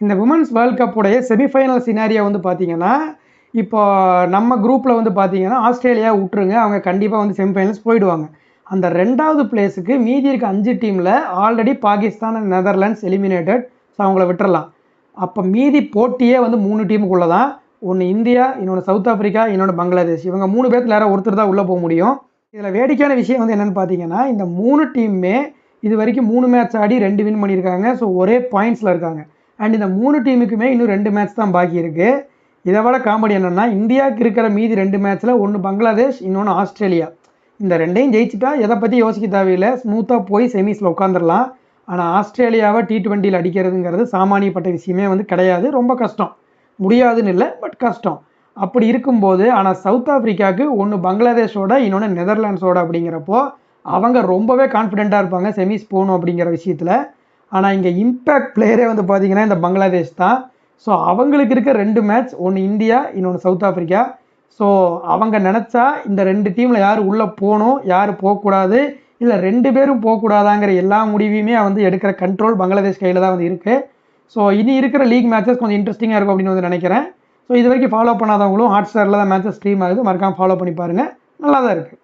இந்த women's world கப்புடைய semi-final scenario வந்து பார்த்தீங்கன்னா, இப்போ நம்ம குரூப்பில் வந்து பார்த்தீங்கன்னா, ஆஸ்திரேலியா விட்டுருங்க. அவங்க கண்டிப்பாக வந்து செமிஃபைனல்ஸ் போயிடுவாங்க. அந்த 2வது பிளேஸுக்கு மீதி இருக்க 5 டீமில் already Pakistan and Netherlands eliminated. So அவங்கள விட்டுறலாம். அப்போ மீதி போட்டியே வந்து 3 டீமுக்குள்ளே தான். ஒன்று இந்தியா, இன்னொன்று சவுத் ஆஃப்ரிக்கா, இன்னொன்று பங்களாதேஷ். இவங்க 3 பேர்த்துல யாராவது ஒருத்தர் தான் உள்ளே போக முடியும். இதில் வேடிக்கையான விஷயம் வந்து என்னென்னு பார்த்தீங்கன்னா, இந்த 3 டீமுமே இது வரைக்கும் 3 மேட்ச் ஆடி 2 வின் பண்ணியிருக்காங்க. ஸோ ஒரே பாயிண்ட்ஸில் இருக்காங்க. அண்ட் இந்த 3 டீமுக்குமே இன்னும் 2 மேட்ச் தான் பாக்கி இருக்குது. இதை விட காமெடி என்னென்னா, இந்தியாவுக்கு இருக்கிற மீதி 2 மேட்ச்சில் ஒன்று பங்களாதேஷ், இன்னொன்று ஆஸ்திரேலியா. இந்த 2ஐயும் ஜெயிச்சிட்டா எதை பற்றி யோசிக்க தேவையில்லை, ஸ்மூத்தாக போய் செமிஸில் உட்காந்துடலாம். ஆனால் ஆஸ்திரேலியாவை T20 அடிக்கிறதுங்கிறது சாமானியப்பட்ட விஷயமே வந்து கிடையாது. ரொம்ப கஷ்டம். முடியாதுன்னு இல்லை, பட் கஷ்டம். அப்படி இருக்கும்போது ஆனால் சவுத் ஆஃப்ரிக்காவுக்கு ஒன்று பங்களாதேஷோட, இன்னொன்று நெதர்லாண்ட்ஸோட அப்படிங்கிறப்போ அவங்க ரொம்பவே கான்ஃபிடென்ட்டாக இருப்பாங்க செமிஸ் போகணும் அப்படிங்கிற விஷயத்தில். ஆனால் இங்கே இம்பேக்ட் பிளேயரே வந்து பார்த்தீங்கன்னா இந்த பங்களாதேஷ் தான். ஸோ அவங்களுக்கு இருக்க 2 மேட்ச், ஒன்று இந்தியா, இன்னொன்று சவுத் ஆஃப்ரிக்கா. ஸோ அவங்க நினச்சா இந்த 2 டீமில் யார் உள்ளே போகணும், யார் போகக்கூடாது, இல்லை 2 பேரும் போகக்கூடாதாங்கிற எல்லா முடிவையுமே வந்து எடுக்கிற கண்ட்ரோல் பங்களாதேஷ் கையில் தான் வந்து இருக்குது. ஸோ இனி இருக்கிற லீக் மேட்சஸ் கொஞ்சம் இன்ட்ரெஸ்டிங்காக இருக்கும் அப்படின்னு வந்து நினைக்கிறேன். ஸோ இது வரைக்கும் ஃபாலோ பண்ணாதவங்களும் ஹாட் ஸ்டாரில் தான் மேட்சஸ் ஸ்ட்ரீம் ஆகுது, மறக்காமல் ஃபாலோ பண்ணி பாருங்கள். நல்லா தான் இருக்குது.